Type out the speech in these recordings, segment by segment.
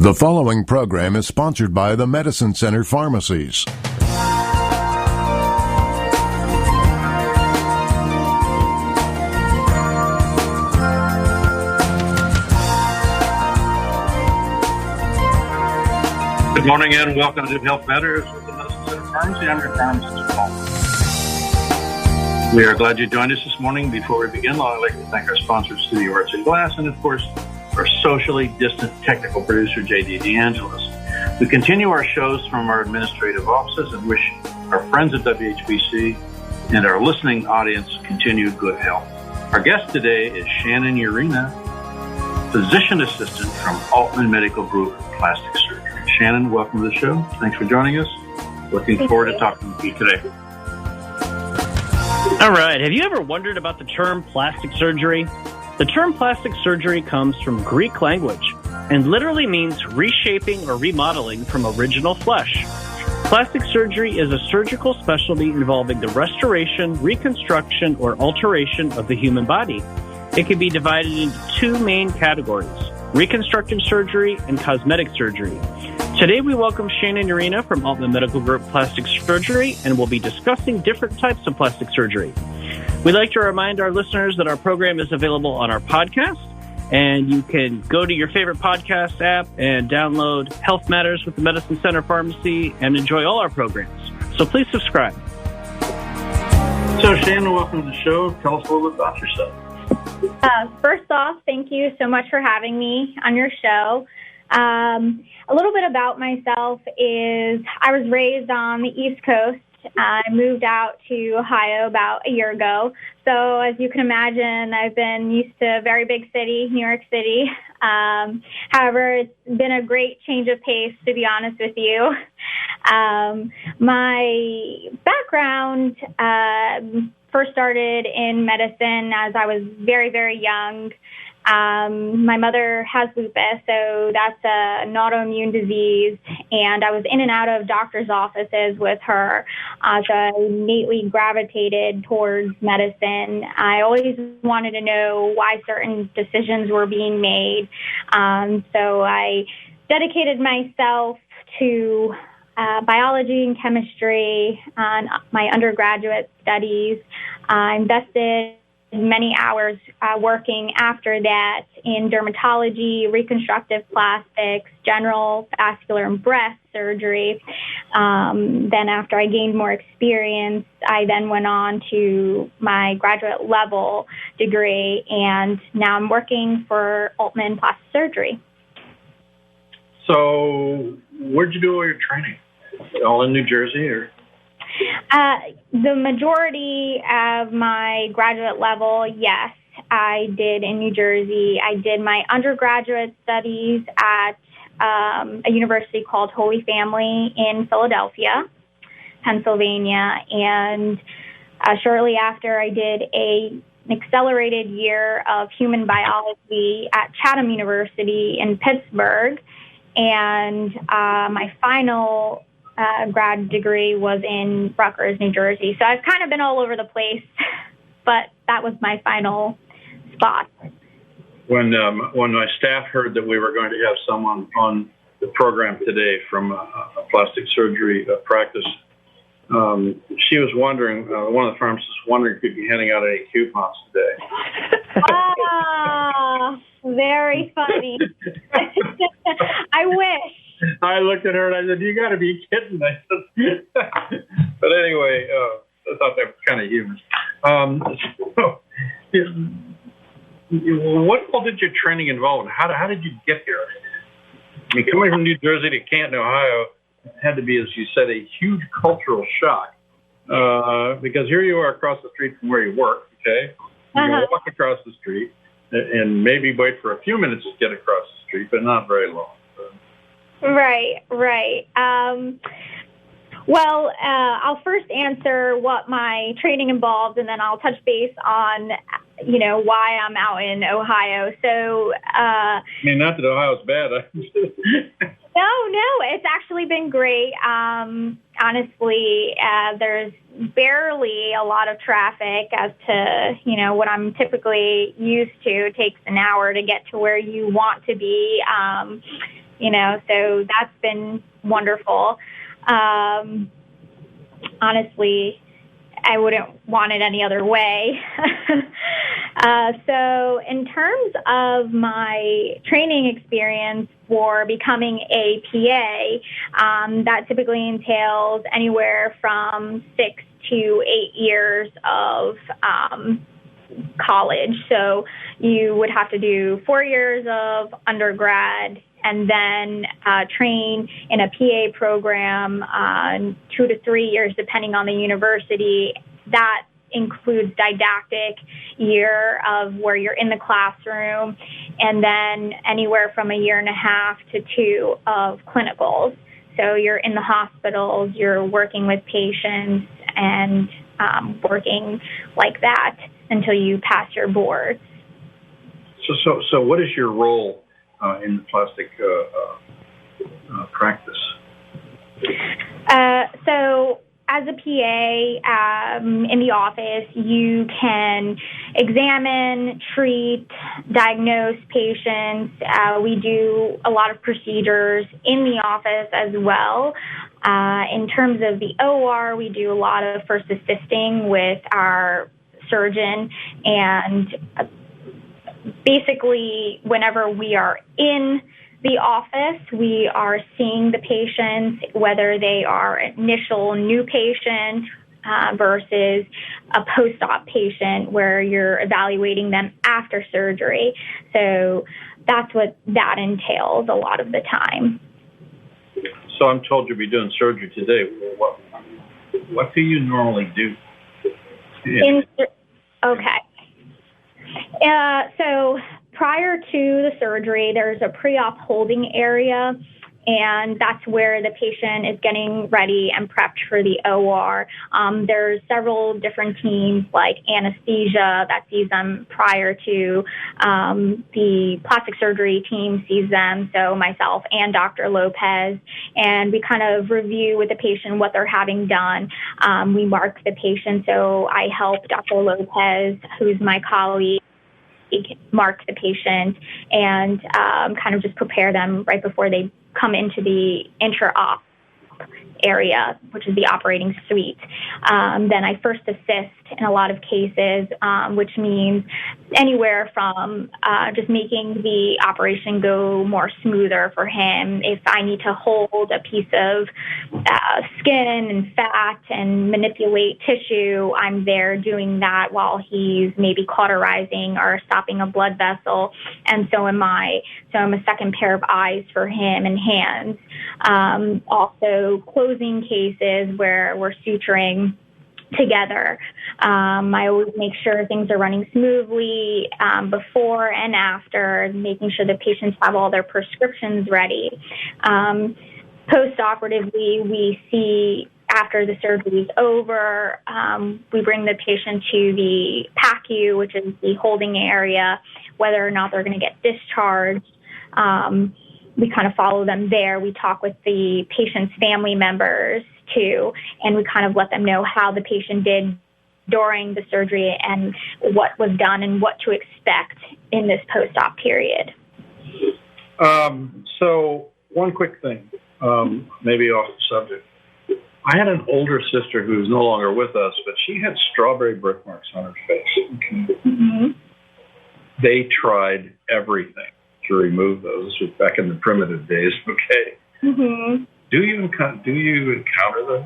The following program is sponsored by the Medicine Center Pharmacies. Good morning and welcome to Health Matters with the Medicine Center Pharmacy. I'm your pharmacist, Paul. We are glad you joined us this morning. Before we begin, I'd like to thank our sponsors, Studio Arts and Glass, and of course, our socially distant technical producer, J.D. DeAngelis. We continue our shows from our administrative offices and wish our friends at WHBC and our listening audience continued good health. Our guest today is Shannon Urena, physician assistant from Aultman Medical Group Plastic Surgery. Shannon, welcome to the show. Thanks for joining us. Looking forward to talking with you today. All right. Have you ever wondered about the term plastic surgery? The term plastic surgery comes from Greek language and literally means reshaping or remodeling from original flesh. Plastic surgery is a surgical specialty involving the restoration, reconstruction, or alteration of the human body. It can be divided into two main categories: reconstructive surgery and cosmetic surgery. Today we welcome Shannon Urena from Aultman Medical Group Plastic Surgery, and we'll be discussing different types of plastic surgery. We'd like to remind our listeners that our program is available on our podcast, and you can go to your favorite podcast app and download Health Matters with the Medicine Center Pharmacy and enjoy all our programs. So please subscribe. So Shannon, welcome to the show. Tell us a little bit about yourself. First off, thank you so much for having me on your show. A little bit about myself is I was raised on the East Coast. I moved out to Ohio about a year ago. So as you can imagine, I've been used to a very big city, New York City. However, it's been a great change of pace, to be honest with you. My background first started in medicine as I was very, very young. My mother has lupus, so that's an autoimmune disease, and I was in and out of doctor's offices with her, so I innately gravitated towards medicine. I always wanted to know why certain decisions were being made, so I dedicated myself to biology and chemistry on my undergraduate studies. I invested many hours working after that in dermatology, reconstructive plastics, general vascular and breast surgery. Then after I gained more experience, I then went on to my graduate level degree, and now I'm working for Aultman Plastic Surgery. So where'd you do all your training? All in New Jersey, or? The majority of my graduate level, yes, I did in New Jersey. I did my undergraduate studies at a university called Holy Family in Philadelphia, Pennsylvania, and shortly after I did an accelerated year of human biology at Chatham University in Pittsburgh, and my final grad degree was in Rutgers, New Jersey. So I've kind of been all over the place, but that was my final spot. When my staff heard that we were going to have someone on the program today from a plastic surgery practice, she was wondering, one of the pharmacists was wondering if you'd be handing out any coupons today. Very funny. I wish. I looked at her and I said, "You got to be kidding!" I said, but anyway, I thought that was kind of humorous. What all did your training involve, and how did you get here? I mean, coming from New Jersey to Canton, Ohio, had to be, as you said, a huge cultural shock, because here you are across the street from where you work. Okay, you can walk across the street and maybe wait for a few minutes to get across the street, but not very long. Right. Well, I'll first answer what my training involved, and then I'll touch base on, why I'm out in Ohio. So, I mean, not that Ohio's bad. No, it's actually been great. Honestly, there's barely a lot of traffic as to, what I'm typically used to. It takes an hour to get to where you want to be. so that's been wonderful. Honestly, I wouldn't want it any other way. So in terms of my training experience for becoming a PA, that typically entails anywhere from 6 to 8 years of college. So you would have to do 4 years of undergrad and then train in a PA program 2 to 3 years, depending on the university. That includes didactic year of where you're in the classroom, and then anywhere from 1.5 years to 2 of clinicals. So you're in the hospitals, you're working with patients, and working like that until you pass your boards. So what is your role in the plastic practice? So as a PA in the office, you can examine, treat, diagnose patients. We do a lot of procedures in the office as well. In terms of the OR, we do a lot of first assisting with our surgeon, and basically whenever we are in the office, we are seeing the patients, whether they are initial new patient versus a post-op patient where you're evaluating them after surgery. So that's what that entails a lot of the time. So I'm told you'll be doing surgery today. What do you normally do? Okay. So prior to the surgery, there's a pre-op holding area, and that's where the patient is getting ready and prepped for the OR. There's several different teams like anesthesia that sees them prior to the plastic surgery team sees them, so myself and Dr. Lopez, and we kind of review with the patient what they're having done. We mark the patient, so I help Dr. Lopez, who's my colleague, mark the patient and kind of just prepare them right before they come into the intra-op area, which is the operating suite. Then I first assist in a lot of cases, which means anywhere from just making the operation go more smoother for him. If I need to hold a piece of skin and fat and manipulate tissue, I'm there doing that while he's maybe cauterizing or stopping a blood vessel, and so am I. So I'm a second pair of eyes for him and hands. Also closing cases where we're suturing together. I always make sure things are running smoothly before and after, making sure the patients have all their prescriptions ready. Post-operatively, we see after the surgery is over, we bring the patient to the PACU, which is the holding area, whether or not they're going to get discharged. We kind of follow them there. We talk with the patient's family members too, and we kind of let them know how the patient did during the surgery and what was done and what to expect in this post-op period. So one quick thing, maybe off the subject. I had an older sister who's no longer with us, but she had strawberry birthmarks on her face. Mm-hmm. They tried everything to remove those. This was back in the primitive days, okay? Mm-hmm. Do you encounter those?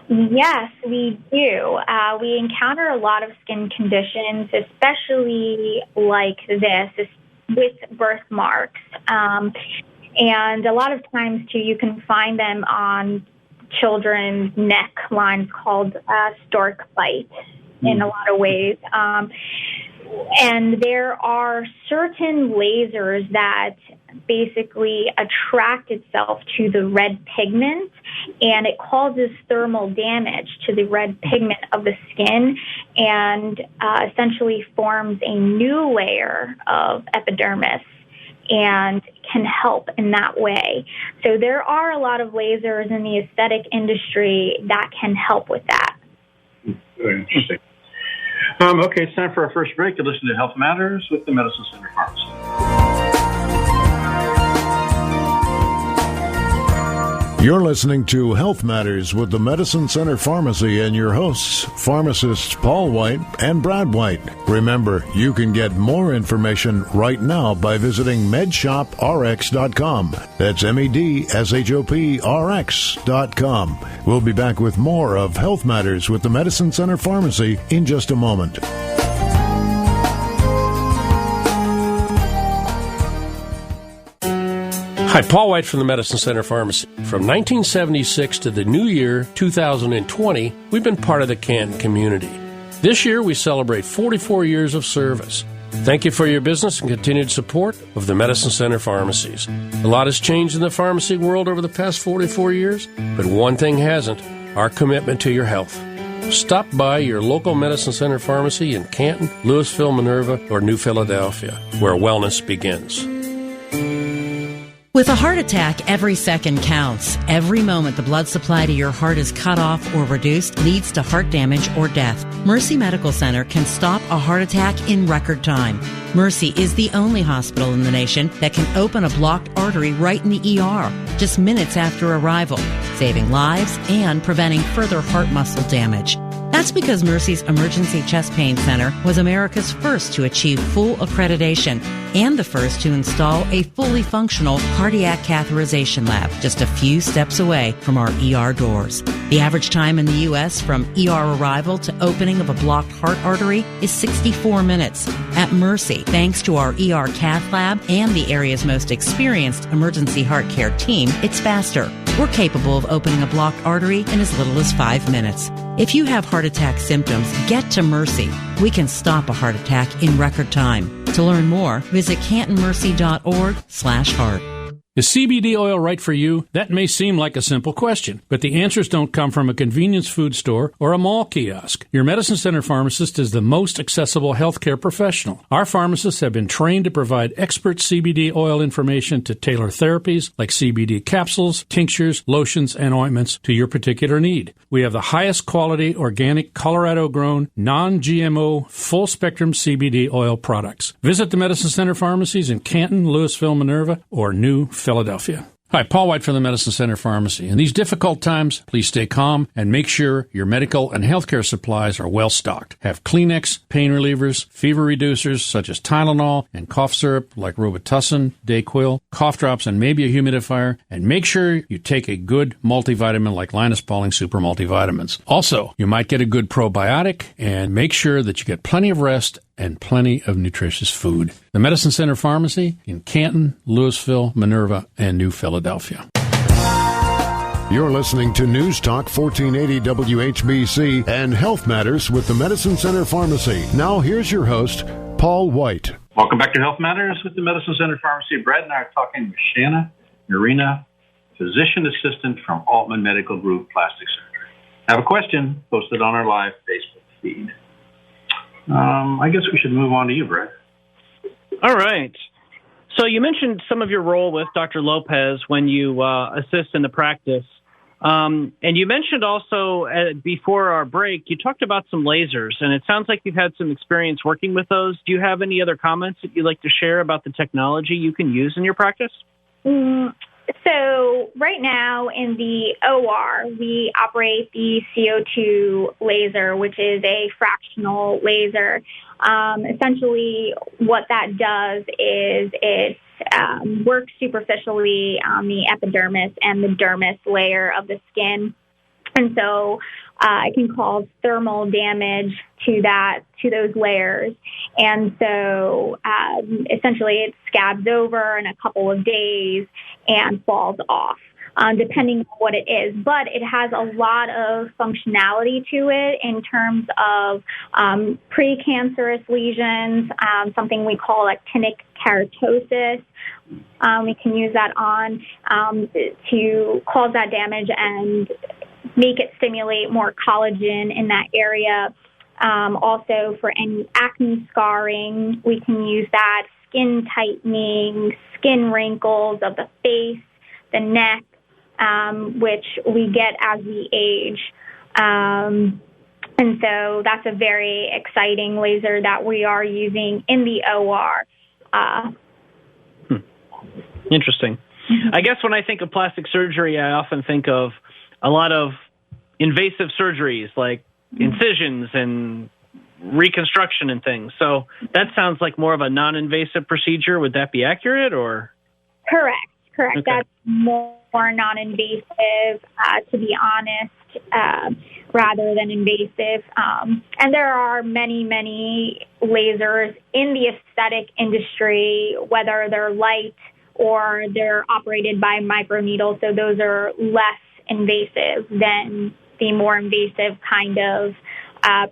Yes, we do. We encounter a lot of skin conditions, especially like this with birthmarks. And a lot of times, too, you can find them on children's neck lines called stork bite in a lot of ways. And there are certain lasers that basically attract itself to the red pigment, and it causes thermal damage to the red pigment of the skin and essentially forms a new layer of epidermis and can help in that way. So there are a lot of lasers in the aesthetic industry that can help with that. Very interesting. Okay, it's time for our first break. You're listening to Health Matters with the Medicine Center Pharmacy. You're listening to Health Matters with the Medicine Center Pharmacy and your hosts, pharmacists Paul White and Brad White. Remember, you can get more information right now by visiting medshoprx.com. That's medshop.rx.com. We'll be back with more of Health Matters with the Medicine Center Pharmacy in just a moment. Hi, Paul White from the Medicine Center Pharmacy. From 1976 to the new year, 2020, we've been part of the Canton community. This year, we celebrate 44 years of service. Thank you for your business and continued support of the Medicine Center Pharmacies. A lot has changed in the pharmacy world over the past 44 years, but one thing hasn't: our commitment to your health. Stop by your local Medicine Center Pharmacy in Canton, Louisville, Minerva, or New Philadelphia, where wellness begins. With a heart attack, every second counts. Every moment the blood supply to your heart is cut off or reduced leads to heart damage or death. Mercy Medical Center can stop a heart attack in record time. Mercy is the only hospital in the nation that can open a blocked artery right in the ER, just minutes after arrival, saving lives and preventing further heart muscle damage. That's because Mercy's Emergency Chest Pain Center was America's first to achieve full accreditation and the first to install a fully functional cardiac catheterization lab just a few steps away from our ER doors. The average time in the U.S. from ER arrival to opening of a blocked heart artery is 64 minutes. At Mercy, thanks to our ER cath lab and the area's most experienced emergency heart care team, it's faster. We're capable of opening a blocked artery in as little as 5 minutes. If you have heart attack symptoms, get to Mercy. We can stop a heart attack in record time. To learn more, visit cantonmercy.org/heart. Is CBD oil right for you? That may seem like a simple question, but the answers don't come from a convenience food store or a mall kiosk. Your Medicine Center pharmacist is the most accessible healthcare professional. Our pharmacists have been trained to provide expert CBD oil information to tailor therapies like CBD capsules, tinctures, lotions, and ointments to your particular need. We have the highest quality, organic, Colorado-grown, non-GMO, full-spectrum CBD oil products. Visit the Medicine Center pharmacies in Canton, Louisville, Minerva, or New Philadelphia. Hi, Paul White from the Medicine Center Pharmacy. In these difficult times, please stay calm and make sure your medical and healthcare supplies are well stocked. Have Kleenex, pain relievers, fever reducers such as Tylenol, and cough syrup like Robitussin, Dayquil, cough drops, and maybe a humidifier. And make sure you take a good multivitamin like Linus Pauling Super Multivitamins. Also, you might get a good probiotic, and make sure that you get plenty of rest and plenty of nutritious food. The Medicine Center Pharmacy in Canton, Louisville, Minerva, and New Philadelphia. You're listening to News Talk 1480 WHBC and Health Matters with the Medicine Center Pharmacy. Now here's your host, Paul White. Welcome back to Health Matters with the Medicine Center Pharmacy. Brad and I are talking with Shannon, Urena, physician assistant from Aultman Medical Group Plastic Surgery. I have a question posted on our live Facebook feed. I guess we should move on to you, Brad. All right. So you mentioned some of your role with Dr. Lopez when you assist in the practice. And you mentioned also before our break, you talked about some lasers, and it sounds like you've had some experience working with those. Do you have any other comments that you'd like to share about the technology you can use in your practice? So right now in the OR, we operate the CO2 laser, which is a fractional laser. Essentially, what that does is it works superficially on the epidermis and the dermis layer of the skin. And so it can cause thermal damage to those layers. And so essentially it scabs over in a couple of days and falls off, depending on what it is. But it has a lot of functionality to it in terms of precancerous lesions, something we call actinic keratosis. We can use that on to cause that damage and make it stimulate more collagen in that area. Also, for any acne scarring, we can use that. Skin tightening, skin wrinkles of the face, the neck, which we get as we age. And so that's a very exciting laser that we are using in the OR. Interesting. I guess when I think of plastic surgery, I often think of a lot of invasive surgeries like incisions and reconstruction and things. So that sounds like more of a non-invasive procedure. Would that be accurate, or? Correct. Okay. That's more non-invasive, to be honest, rather than invasive. And there are many, many lasers in the aesthetic industry, whether they're light or they're operated by microneedle. So those are less invasive than the more invasive kind of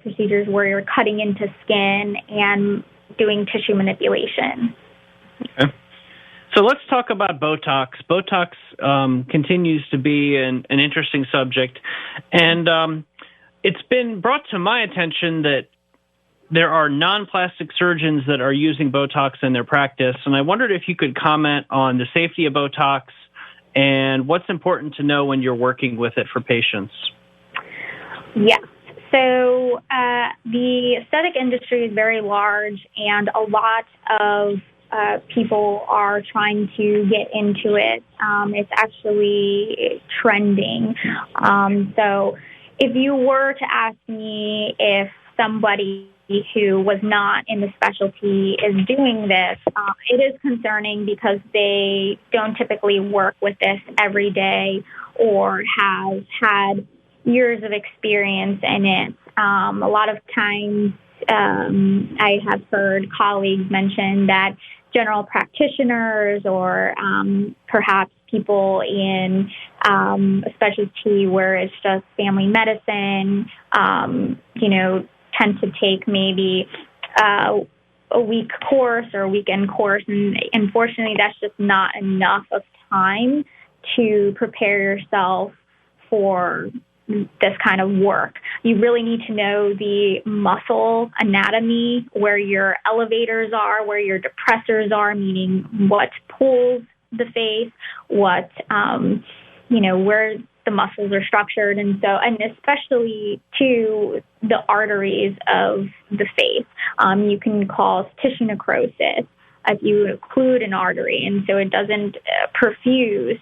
procedures where you're cutting into skin and doing tissue manipulation. Okay. So let's talk about Botox. Botox continues to be an interesting subject, and it's been brought to my attention that there are non-plastic surgeons that are using Botox in their practice, and I wondered if you could comment on the safety of Botox and what's important to know when you're working with it for patients. Yes. So the aesthetic industry is very large, and a lot of people are trying to get into it. It's actually trending. So if you were to ask me if somebody who was not in the specialty is doing this, it is concerning because they don't typically work with this every day or have had years of experience in it. A lot of times I have heard colleagues mention that general practitioners or perhaps people in a specialty where it's just family medicine, tend to take maybe a week course or a weekend course. And unfortunately, that's just not enough of time to prepare yourself for this kind of work. You really need to know the muscle anatomy, where your elevators are, where your depressors are, meaning what pulls the face, what, where the muscles are structured. And especially to the arteries of the face. You can cause tissue necrosis if you occlude an artery. And so it doesn't perfuse.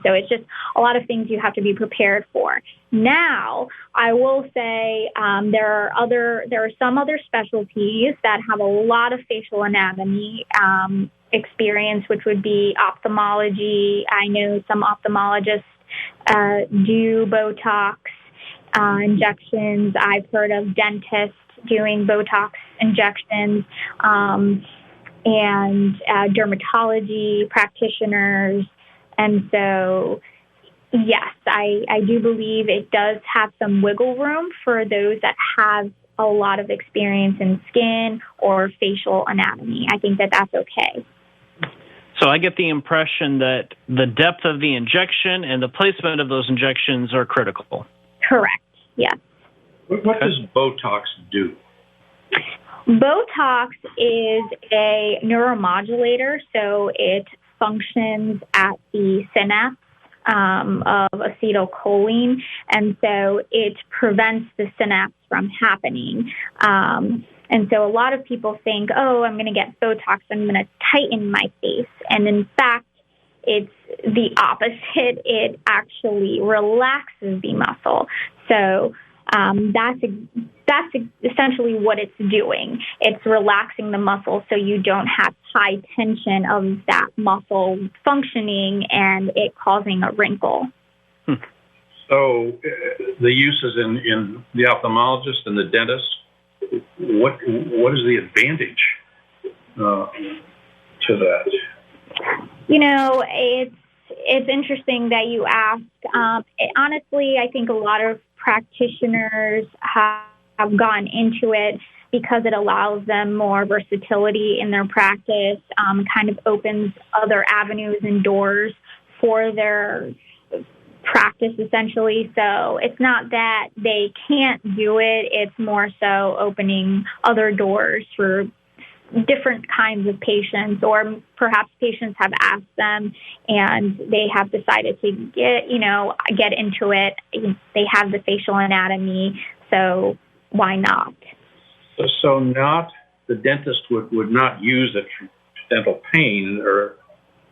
So it's just a lot of things you have to be prepared for. Now, I will say there are some other specialties that have a lot of facial anatomy experience, which would be ophthalmology. I know some ophthalmologists do Botox injections. I've heard of dentists doing Botox injections, and dermatology practitioners. And so, yes, I do believe it does have some wiggle room for those that have a lot of experience in skin or facial anatomy. I think that that's okay. So I get the impression that the depth of the injection and the placement of those injections are critical. Correct, yes. What does Botox do? Botox is a neuromodulator, so it functions at the synapse of acetylcholine, and so it prevents the synapse from happening. And so a lot of people think, oh, I'm going to get Botox, I'm going to tighten my face. And in fact, it's the opposite. It actually relaxes the muscle. So that's essentially what it's doing. It's relaxing the muscle so you don't have high tension of that muscle functioning and it causing a wrinkle. So the uses in the ophthalmologist and the dentist, what is the advantage to that? It's interesting that you ask. Honestly, I think a lot of practitioners have gone into it because it allows them more versatility in their practice, kind of opens other avenues and doors for their practice, essentially. So it's not that they can't do it. It's more so opening other doors for different kinds of patients, or perhaps patients have asked them and they have decided to get into it. They have the facial anatomy, so why not? So not the dentist would not use it for dental pain, or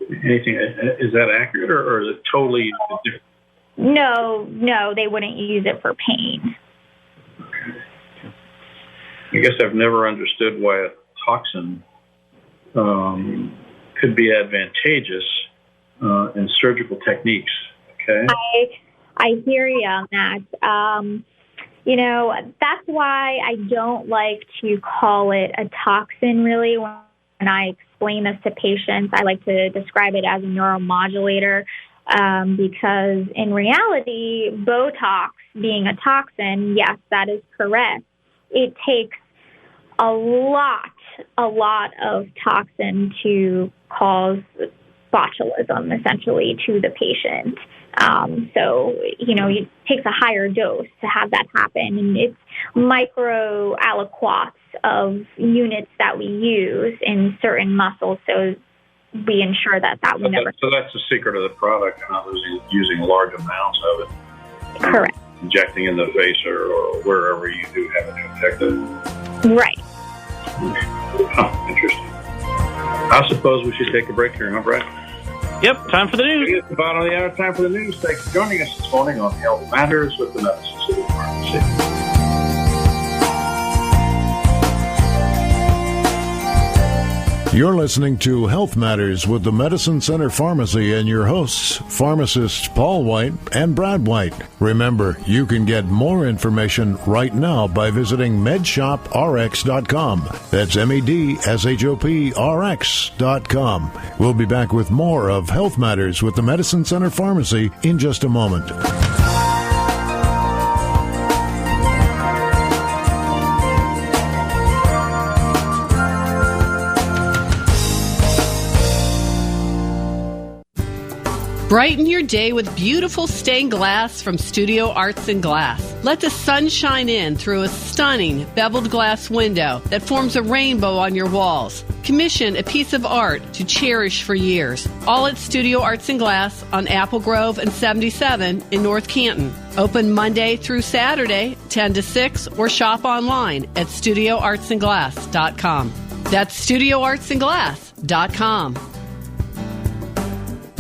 anything. Is that accurate, or is it totally different? No, they wouldn't use it for pain. Okay. I guess I've never understood why a toxin could be advantageous in surgical techniques. Okay. I hear you on that. That's why I don't like to call it a toxin, really. When I explain this to patients, I like to describe it as a neuromodulator because in reality, Botox being a toxin, yes, that is correct. It takes a lot of toxin to cause botulism, essentially, to the patient. It takes a higher dose to have that happen. And it's micro aliquots of units that we use in certain muscles, so we ensure that would never... So that's the secret of the product, not using large amounts of it. Correct. Injecting in the face or wherever you do have it infected. Right. Interesting. I suppose we should take a break here, huh, Brad? Yep, time for the news. It's the bottom of the hour, time for the news. Thanks for joining us this morning on Health Matters with the Medicine Center Pharmacy. You're listening to Health Matters with the Medicine Center Pharmacy and your hosts, pharmacists Paul White and Brad White. Remember, you can get more information right now by visiting medshoprx.com. That's medshop.rx.com. We'll be back with more of Health Matters with the Medicine Center Pharmacy in just a moment. Brighten your day with beautiful stained glass from Studio Arts and Glass. Let the sun shine in through a stunning beveled glass window that forms a rainbow on your walls. Commission a piece of art to cherish for years. All at Studio Arts and Glass on Apple Grove and 77 in North Canton. Open Monday through Saturday, 10 to 6, or shop online at studioartsandglass.com. That's studioartsandglass.com.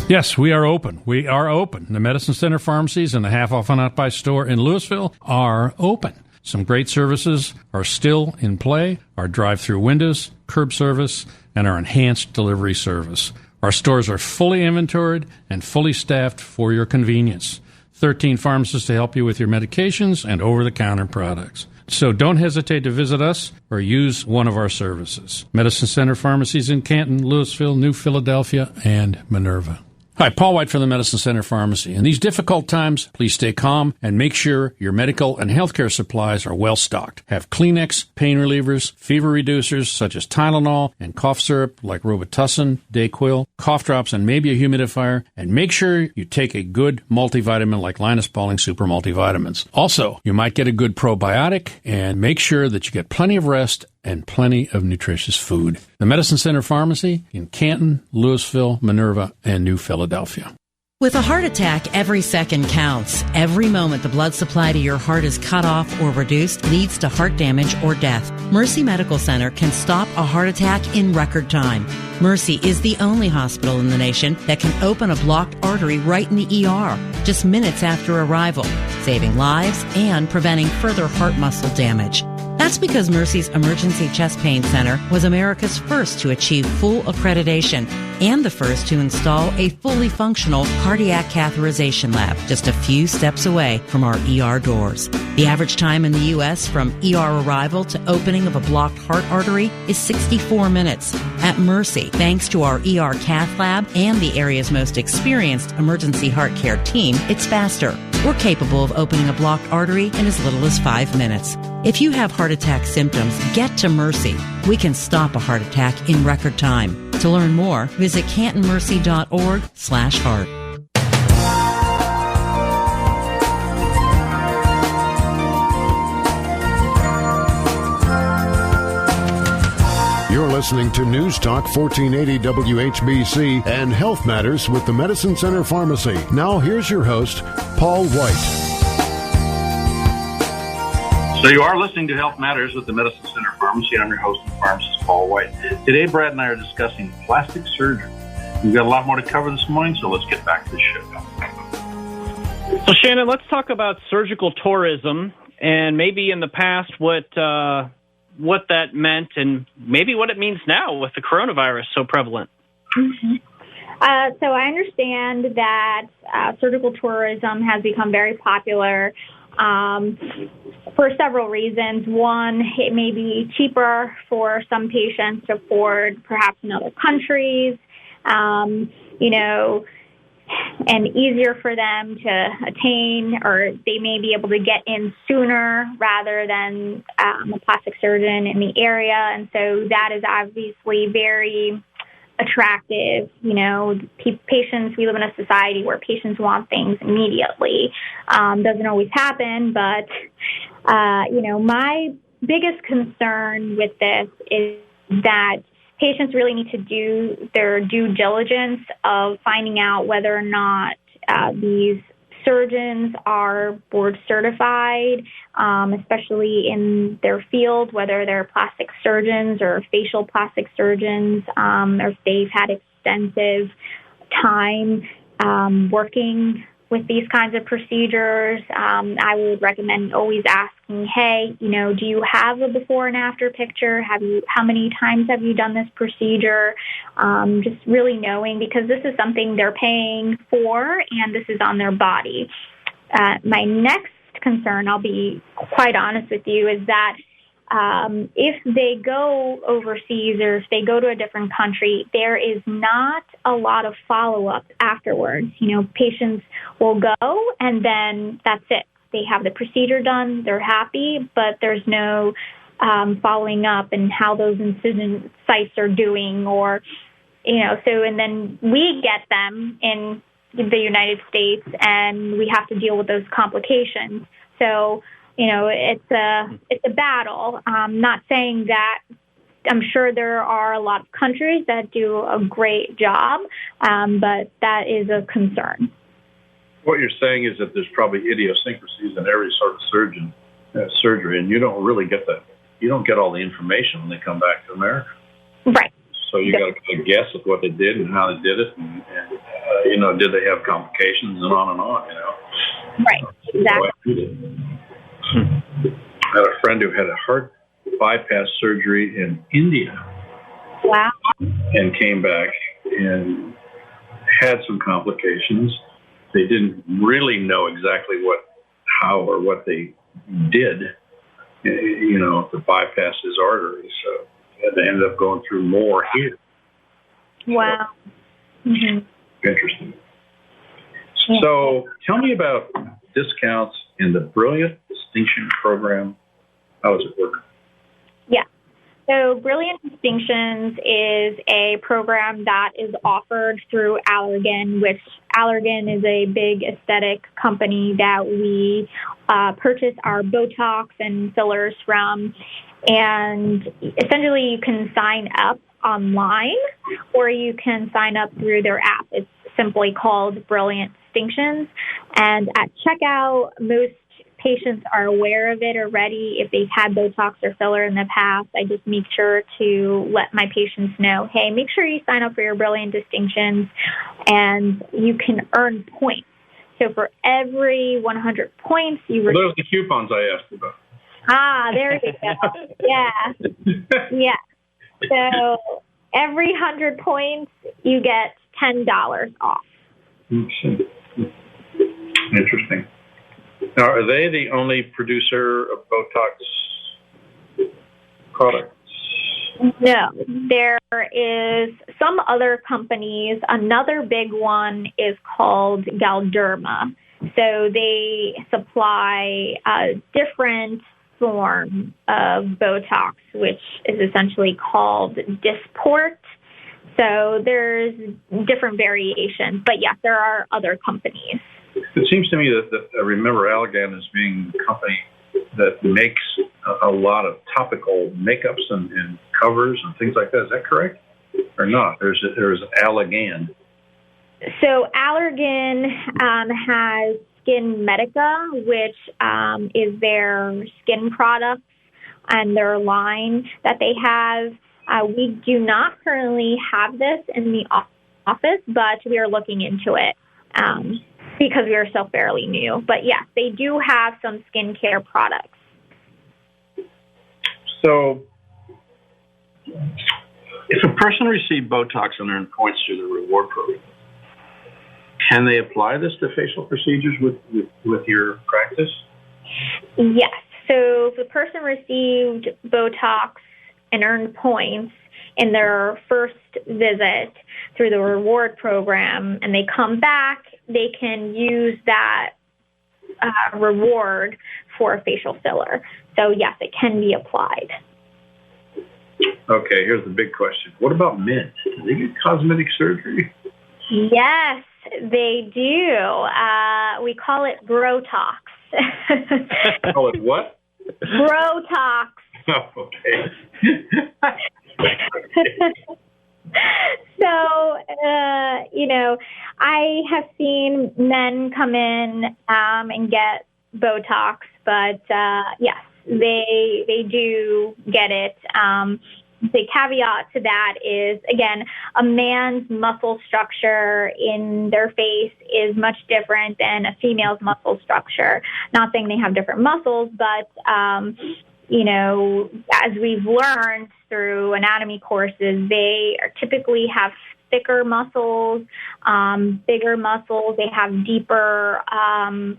Yes, we are open. We are open. The Medicine Center pharmacies and the Half Off and Out By store in Louisville are open. Some great services are still in play. Our drive-through windows, curb service, and our enhanced delivery service. Our stores are fully inventoried and fully staffed for your convenience. 13 pharmacists to help you with your medications and over-the-counter products. So don't hesitate to visit us or use one of our services. Medicine Center pharmacies in Canton, Louisville, New Philadelphia, and Minerva. Hi, Paul White from the Medicine Center Pharmacy. In these difficult times, please stay calm and make sure your medical and healthcare supplies are well stocked. Have Kleenex, pain relievers, fever reducers such as Tylenol, and cough syrup like Robitussin, Dayquil, cough drops, and maybe a humidifier. And make sure you take a good multivitamin like Linus Pauling Super Multivitamins. Also, you might get a good probiotic, and make sure that you get plenty of rest and plenty of nutritious food. The Medicine Center Pharmacy in Canton, Louisville, Minerva, and New Philadelphia. With a heart attack, every second counts. Every moment the blood supply to your heart is cut off or reduced leads to heart damage or death. Mercy Medical Center can stop a heart attack in record time. Mercy is the only hospital in the nation that can open a blocked artery right in the ER, just minutes after arrival, saving lives and preventing further heart muscle damage. That's because Mercy's Emergency Chest Pain Center was America's first to achieve full accreditation and the first to install a fully functional cardiac catheterization lab just a few steps away from our ER doors. The average time in the U.S. from ER arrival to opening of a blocked heart artery is 64 minutes. At Mercy, thanks to our ER cath lab and the area's most experienced emergency heart care team, it's faster. We're capable of opening a blocked artery in as little as 5 minutes. If you have heart attack symptoms, get to Mercy. We can stop a heart attack in record time. To learn more, visit cantonmercy.org/heart. You're listening to News Talk 1480 WHBC and Health Matters with the Medicine Center Pharmacy. Now here's your host, Paul White. So you are listening to Health Matters with the Medicine Center Pharmacy. I'm your host and pharmacist, Paul White. Today, Brad and I are discussing plastic surgery. We've got a lot more to cover this morning, so let's get back to the show. So, Shannon, let's talk about surgical tourism and maybe in the past what that meant and maybe what it means now with the coronavirus so prevalent. Mm-hmm. So I understand that surgical tourism has become very popular for several reasons. One, it may be cheaper for some patients to afford perhaps in other countries, and easier for them to attain, or they may be able to get in sooner rather than a plastic surgeon in the area. And so that is obviously very attractive. Patients, we live in a society where patients want things immediately. Doesn't always happen, but, my biggest concern with this is that patients really need to do their due diligence of finding out whether or not these surgeons are board certified, especially in their field, whether they're plastic surgeons or facial plastic surgeons, or if they've had extensive time working with these kinds of procedures. I would recommend always asking, hey, do you have a before and after picture? How many times have you done this procedure? Just really knowing, because this is something they're paying for and this is on their body. My next concern, I'll be quite honest with you, is that if they go overseas or if they go to a different country, there is not a lot of follow-up afterwards. Patients will go and then that's it. They have the procedure done, they're happy, but there's no following up and how those incision sites are doing, or, and then we get them in the United States and we have to deal with those complications. So, it's a battle. I'm not saying that. I'm sure there are a lot of countries that do a great job, but that is a concern. What you're saying is that there's probably idiosyncrasies in every sort of surgery, and you don't really get that. You don't get all the information when they come back to America. Right. So you got to kind of guess at what they did and how they did it, and did they have complications and on and on. Right. Exactly. I had a friend who had a heart bypass surgery in India. Wow. And came back and had some complications. They didn't really know exactly how or what they did, to bypass his arteries. So they ended up going through more here. Wow. Mm-hmm. Interesting. So tell me about discounts in the Brilliant Distinction Program. How does it work? Yeah. So Brilliant Distinctions is a program that is offered through Allergan, which Allergan is a big aesthetic company that we purchase our Botox and fillers from. And essentially you can sign up online or you can sign up through their app. It's simply called Brilliant Distinctions. And at checkout, most patients are aware of it already. If they've had Botox or filler in the past, I just make sure to let my patients know, hey, make sure you sign up for your Brilliant Distinctions and you can earn points. So for every 100 points, you receive... Those are the coupons I asked about. There you go. Yeah. Yeah. So every 100 points, you get $10 off. Interesting. Now, are they the only producer of Botox products? No, there is some other companies. Another big one is called Galderma. So they supply a different form of Botox, which is essentially called Dysport. So there's different variations. But yes, there are other companies. It seems to me that I remember Allergan as being the company that makes a lot of topical makeups and covers and things like that. Is that correct or not? There's Allergan. So Allergan has Skin Medica, which is their skin products and their line that they have. We do not currently have this in the office, but we are looking into it because we are still fairly new. But yes, they do have some skincare products. So if a person received Botox and earned points through the reward program, can they apply this to facial procedures with your practice? Yes. So if a person received Botox and earned points in their first visit through the reward program and they come back, they can use that reward for a facial filler. So, yes, it can be applied. Okay, here's the big question. What about men? Do they get cosmetic surgery? Yes, they do. We call it Botox. Call it what? Botox. Oh, okay. So, I have seen men come in and get Botox, but yes, they do get it. The caveat to that is, again, a man's muscle structure in their face is much different than a female's muscle structure. Not saying they have different muscles, but as we've learned through anatomy courses, they typically have thicker muscles, bigger muscles. They have deeper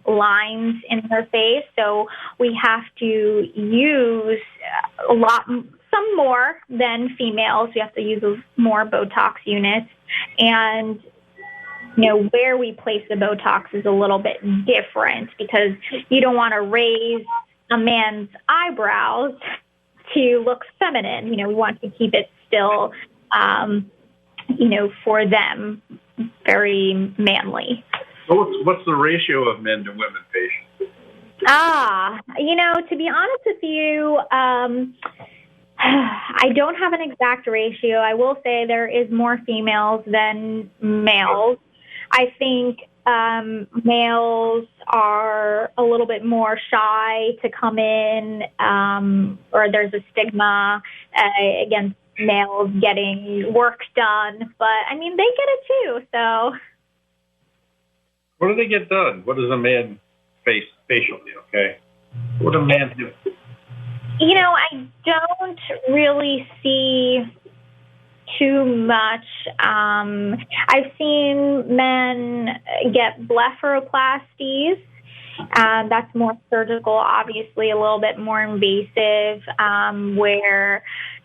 lines in their face. So we have to use some more than females. We have to use more Botox units. And where we place the Botox is a little bit different because you don't want to raise a man's eyebrows to look feminine. We want to keep it still, for them, very manly. So what's the ratio of men to women patients? To be honest with you, I don't have an exact ratio. I will say there is more females than males. I think males are a little bit more shy to come in, or there's a stigma against males getting work done. But, they get it too, so. What do they get done? What does a man face facially, okay? What do a man do? I don't really see too much. I've seen men get blepharoplasties. That's more surgical, obviously a little bit more invasive, where,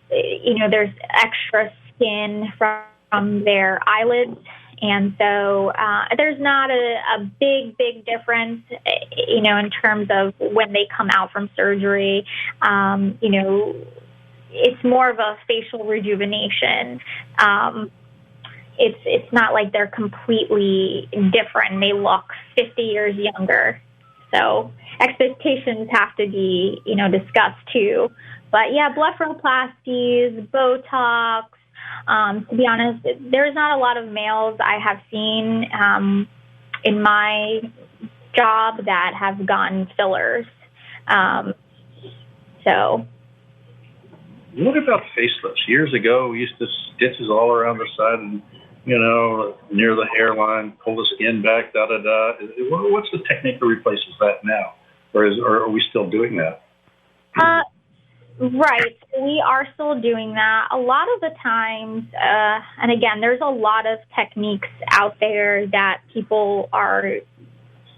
there's extra skin from their eyelids. And so there's not a big difference, in terms of when they come out from surgery. It's more of a facial rejuvenation. It's not like they're completely different. They look 50 years younger. So expectations have to be, discussed too. But yeah, blepharoplasties, Botox. To be honest, there's not a lot of males I have seen in my job that have gotten fillers. So. What about facelifts? Years ago, we used to stitches all around the side and, near the hairline, pull the skin back, da-da-da. What's the technique that replaces that now? Or are we still doing that? Right. We are still doing that. A lot of the times, and again, there's a lot of techniques out there that people are,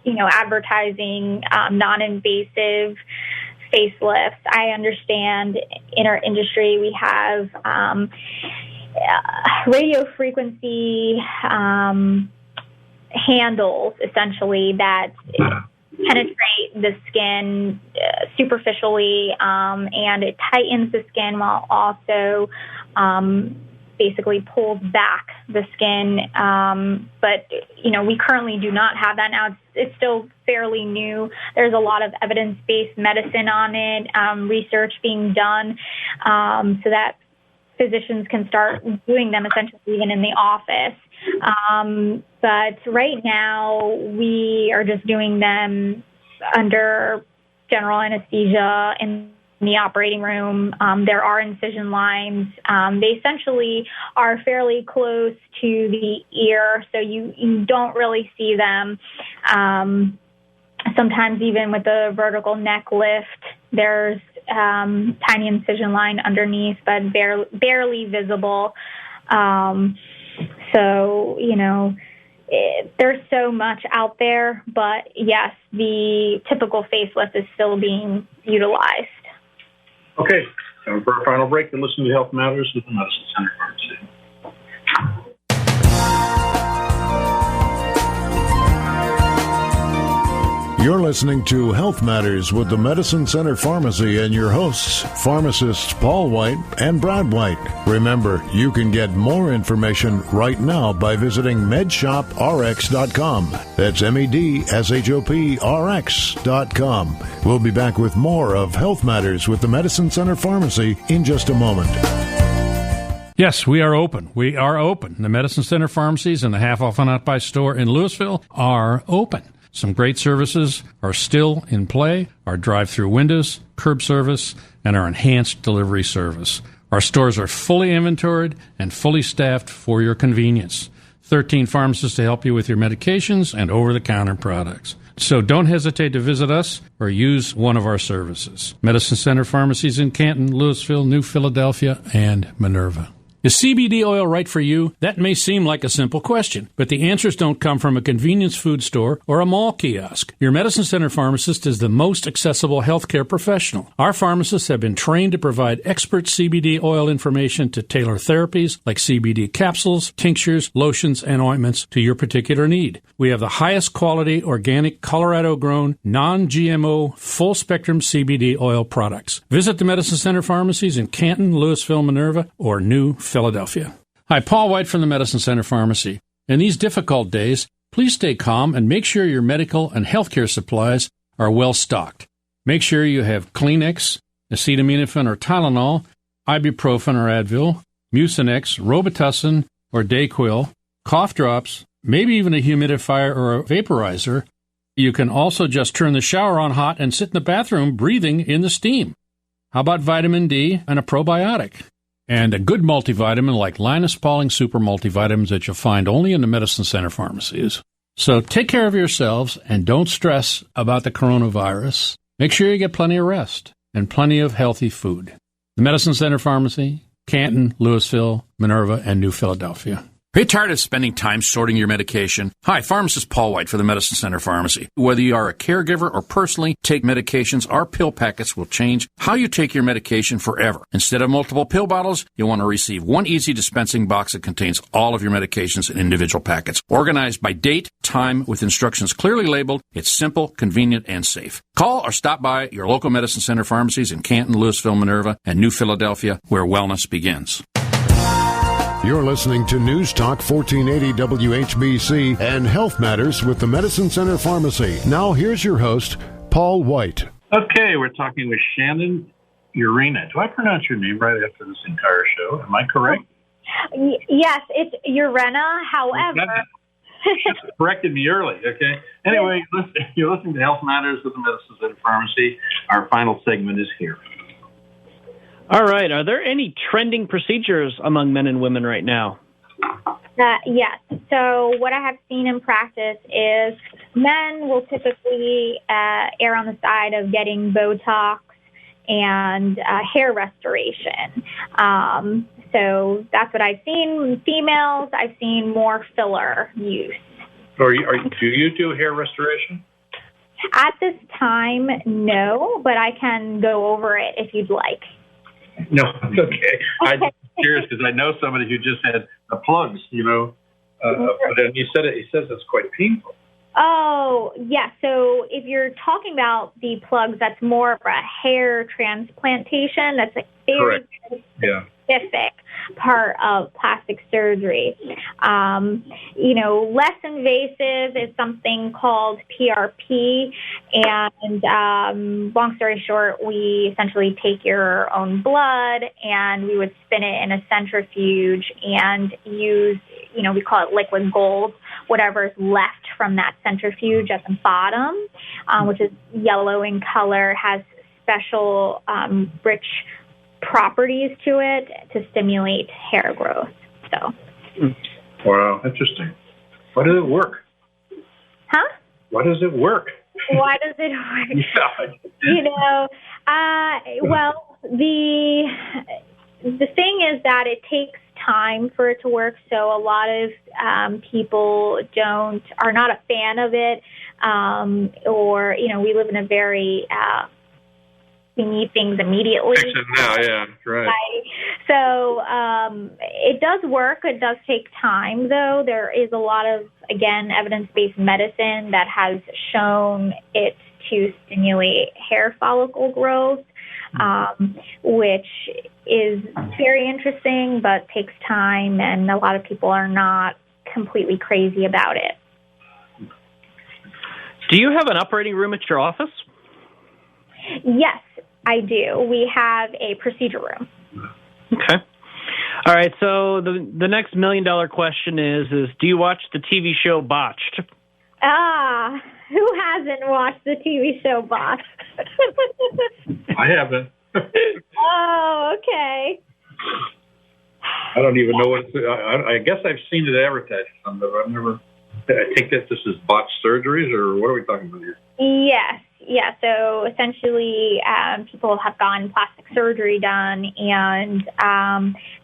advertising non-invasive facelifts. I understand in our industry we have radio frequency handles, essentially, that penetrate the skin superficially, and it tightens the skin while also basically pulls back the skin. But, we currently do not have that now. It's still fairly new. There's a lot of evidence-based medicine on it, research being done, so that physicians can start doing them essentially even in the office. But right now we are just doing them under general anesthesia in the operating room. There are incision lines. They essentially are fairly close to the ear, so you don't really see them. Sometimes even with the vertical neck lift, there's tiny incision line underneath, but barely visible. So, there's so much out there, but yes, the typical facelift is still being utilized. Okay, time for our final break and listen to Health Matters with the Medicine Center Pharmacy. You're listening to Health Matters with the Medicine Center Pharmacy and your hosts, pharmacists Paul White and Brad White. Remember, you can get more information right now by visiting medshoprx.com. That's medshop.rx.com. We'll be back with more of Health Matters with the Medicine Center Pharmacy in just a moment. Yes, we are open. We are open. The Medicine Center Pharmacies and the Half Off and Out By store in Louisville are open. Some great services are still in play: our drive-through windows, curb service, and our enhanced delivery service. Our stores are fully inventoried and fully staffed for your convenience. 13 pharmacists to help you with your medications and over-the-counter products. So don't hesitate to visit us or use one of our services. Medicine Center Pharmacies in Canton, Louisville, New Philadelphia, and Minerva. Is CBD oil right for you? That may seem like a simple question, but the answers don't come from a convenience food store or a mall kiosk. Your Medicine Center pharmacist is the most accessible healthcare professional. Our pharmacists have been trained to provide expert CBD oil information to tailor therapies like CBD capsules, tinctures, lotions, and ointments to your particular need. We have the highest quality, organic, Colorado-grown, non-GMO, full-spectrum CBD oil products. Visit the Medicine Center pharmacies in Canton, Louisville, Minerva, or New Philadelphia. Hi, Paul White from the Medicine Center Pharmacy. In these difficult days, please stay calm and make sure your medical and healthcare supplies are well stocked. Make sure you have Kleenex, acetaminophen or Tylenol, ibuprofen or Advil, Mucinex, Robitussin or Dayquil, cough drops, maybe even a humidifier or a vaporizer. You can also just turn the shower on hot and sit in the bathroom breathing in the steam. How about vitamin D and a probiotic? And a good multivitamin like Linus Pauling Super Multivitamins that you'll find only in the Medicine Center pharmacies. So take care of yourselves and don't stress about the coronavirus. Make sure you get plenty of rest and plenty of healthy food. The Medicine Center Pharmacy, Canton, Louisville, Minerva, and New Philadelphia. Are you tired of spending time sorting your medication? Hi, pharmacist Paul White for the Medicine Center Pharmacy. Whether you are a caregiver or personally take medications, our pill packets will change how you take your medication forever. Instead of multiple pill bottles, you'll want to receive one easy dispensing box that contains all of your medications in individual packets. Organized by date, time, with instructions clearly labeled, it's simple, convenient, and safe. Call or stop by your local Medicine Center pharmacies in Canton, Louisville, Minerva, and New Philadelphia, where wellness begins. You're listening to News Talk 1480 WHBC and Health Matters with the Medicine Center Pharmacy. Now here's your host, Paul White. Okay, we're talking with Shannon Urena. Do I pronounce your name right after this entire show? Am I correct? Yes, it's Urena. However, she corrected me early. Okay. Anyway, you're listening to Health Matters with the Medicine Center Pharmacy. Our final segment is here. All right. Are there any trending procedures among men and women right now? Yes. So what I have seen in practice is men will typically err on the side of getting Botox and hair restoration. So that's what I've seen. Females, I've seen more filler use. Do you do hair restoration? At this time, no, but I can go over it if you'd like. No, it's okay. I'm curious because I know somebody who just had the plugs, but then he says it's quite painful. Oh, yeah. So if you're talking about the plugs, that's more of a hair transplantation. That's a very specific part of plastic surgery. Less invasive is something called PRP. And long story short, we essentially take your own blood and we would spin it in a centrifuge and use, we call it liquid gold, whatever is left from that centrifuge at the bottom, which is yellow in color, has special rich properties to it to stimulate hair growth. So. Wow, interesting. Why does it work? Huh? Why does it work? Why does it work? Yeah. Well, the thing is that it takes time for it to work. So a lot of people are not a fan of it, or we live in a very we need things immediately. Fix it now, yeah, right. So it does work. It does take time, though. There is a lot of, again, evidence-based medicine that has shown it to stimulate hair follicle growth, which is very interesting, but takes time, and a lot of people are not completely crazy about it. Do you have an operating room at your office? Yes, I do. We have a procedure room. Okay. All right, so the next $1 million question is do you watch the TV show Botched? Who hasn't watched the TV show Botched? I haven't. Oh, okay. I don't even know what I guess I've seen it advertised somewhere, but I've never. I take that this is botched surgeries, or what are we talking about here? Yes. Yeah, so essentially people have gotten plastic surgery done, and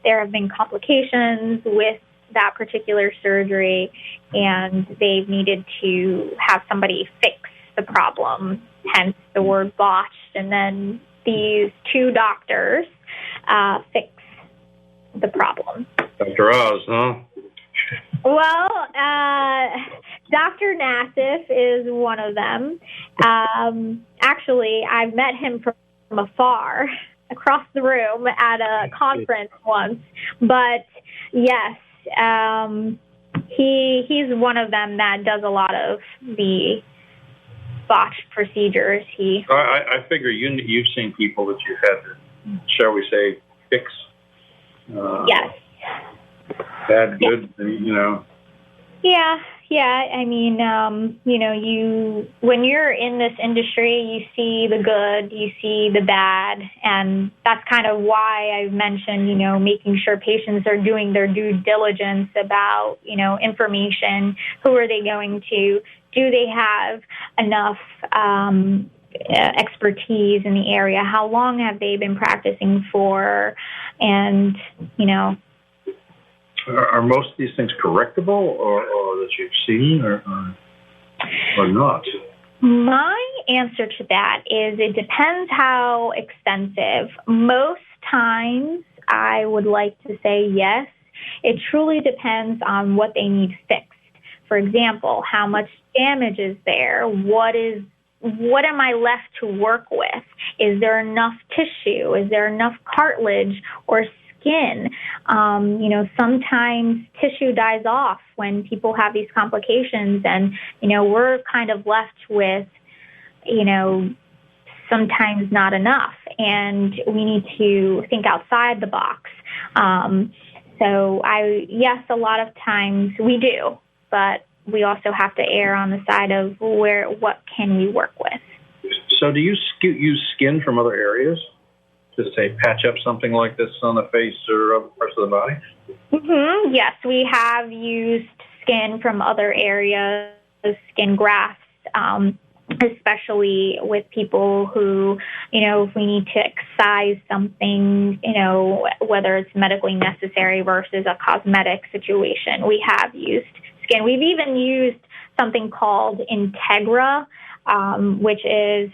there have been complications with that particular surgery, and they've needed to have somebody fix the problem, hence the word botched. And then these two doctors fix the problem. Dr. Oz, huh? Well, Dr. Nassif is one of them. Actually, I've met him from afar, across the room at a conference once. But yes, he's one of them that does a lot of the botched procedures. I figure you've seen people that you've had to, shall we say, fix. Yes. Bad, good, Yeah. I mean, when you're in this industry, you see the good, you see the bad, and that's kind of why I've mentioned, making sure patients are doing their due diligence about, information. Who are they going to? Do they have enough expertise in the area? How long have they been practicing for? And, Are most of these things correctable, or that you've seen, or not? My answer to that is it depends how extensive. Most times I would like to say yes. It truly depends on what they need fixed. For example, how much damage is there? What am I left to work with? Is there enough tissue? Is there enough cartilage or skin? Sometimes tissue dies off when people have these complications, and, we're kind of left with, sometimes not enough, and we need to think outside the box. Yes, a lot of times we do, but we also have to err on the side of what can we work with. So do you use skin from other areas to, say, patch up something like this on the face or other parts of the body? Mm-hmm. Yes, we have used skin from other areas, skin grafts, especially with people who, if we need to excise something, whether it's medically necessary versus a cosmetic situation, we have used skin. We've even used something called Integra, which is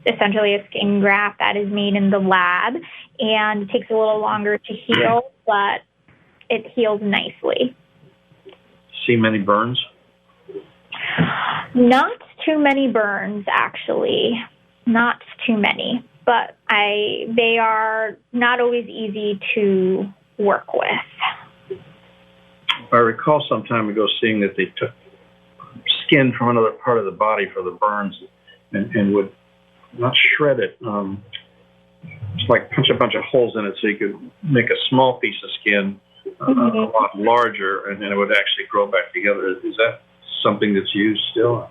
essentially a skin graft that is made in the lab, and it takes a little longer to heal, but it heals nicely. See many burns? Not too many burns, actually. Not too many, but they are not always easy to work with. I recall some time ago seeing that they took skin from another part of the body for the burns and would not shred it. It's like punch a bunch of holes in it so you could make a small piece of skin a lot larger, and then it would actually grow back together. Is that something that's used still?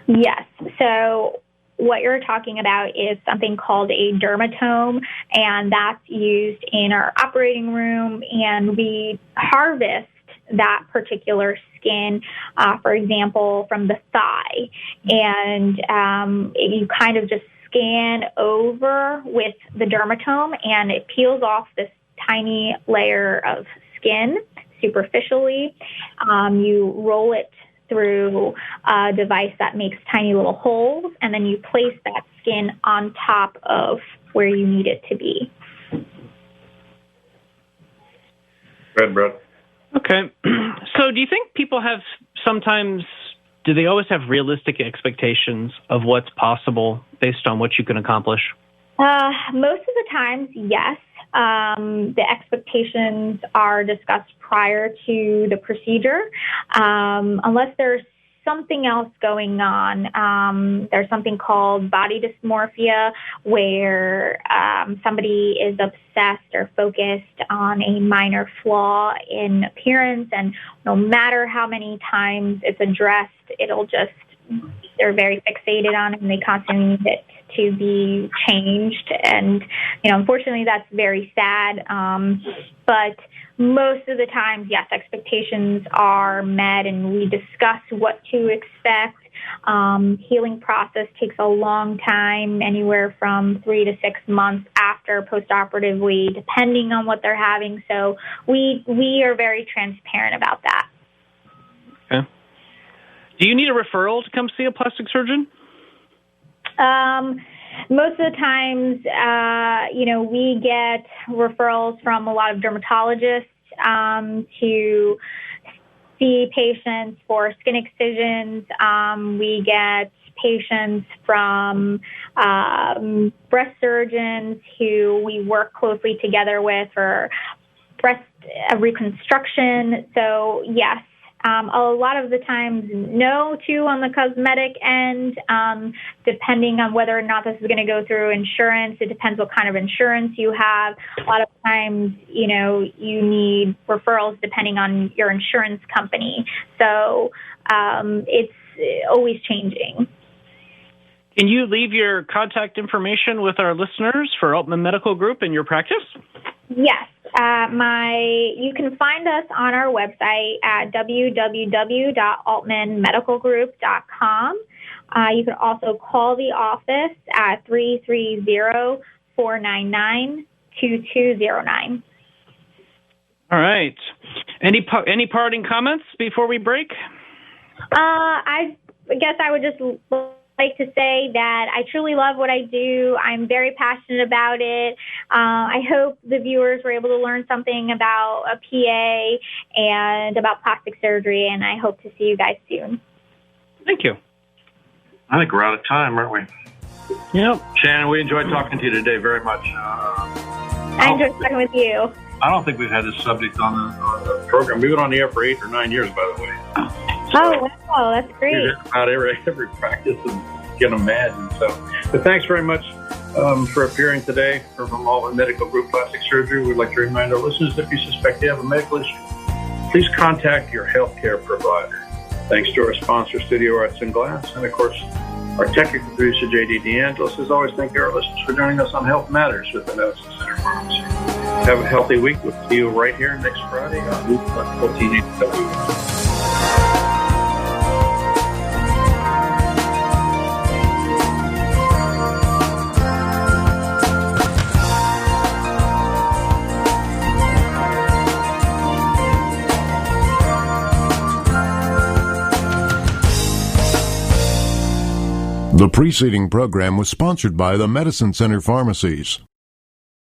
Yes. So what you're talking about is something called a dermatome, and that's used in our operating room, and we harvest that particular skin, for example, from the thigh, and you kind of just scan over with the dermatome, and it peels off this tiny layer of skin superficially. You roll it through a device that makes tiny little holes, and then you place that skin on top of where you need it to be. Brad. Okay. So do you think people do they always have realistic expectations of what's possible based on what you can accomplish? Most of the times, yes. The expectations are discussed prior to the procedure, unless there's something else going on. There's something called body dysmorphia, where somebody is obsessed or focused on a minor flaw in appearance, and no matter how many times it's addressed, they're very fixated on it, and they constantly need it to be changed. And, unfortunately, that's very sad. But most of the time, yes, expectations are met, and we discuss what to expect. Healing process takes a long time, anywhere from 3 to 6 months after postoperatively, depending on what they're having. So we are very transparent about that. Okay. Do you need a referral to come see a plastic surgeon? Most of the times, we get referrals from a lot of dermatologists to see patients for skin excisions. We get patients from breast surgeons who we work closely together with for breast reconstruction. So, yes. A lot of the times, no, too, on the cosmetic end, depending on whether or not this is going to go through insurance. It depends what kind of insurance you have. A lot of times, you need referrals depending on your insurance company. So it's always changing. Can you leave your contact information with our listeners for Aultman Medical Group in your practice? Yes. You can find us on our website at www.aultmanmedicalgroup.com. You can also call the office at 330-499-2209. All right. Any parting comments before we break? I guess I would just like to say that I truly love what I do. I'm very passionate about it. I hope the viewers were able to learn something about a PA and about plastic surgery, and I hope to see you guys soon. Thank you. I think we're out of time, aren't we? Yep. Shannon, we enjoyed talking to you today very much. I enjoyed talking with you. I don't think we've had this subject on the program. We've been on the air for 8 or 9 years, by the way. Oh, wow, that's great. About every practice and get them mad. And but thanks very much for appearing today from Aultman Medical Group Plastic Surgery. We'd like to remind our listeners, if you suspect you have a medical issue, please contact your healthcare provider. Thanks to our sponsor, Studio Arts and Glass, and of course, our technical producer, J.D. DeAngelis. As always, thank you, our listeners, for joining us on Health Matters with the Medicine Center Pharmacy. Have a healthy week. We'll see you right here next Friday on Loop 1480. The preceding program was sponsored by the Medicine Center Pharmacies.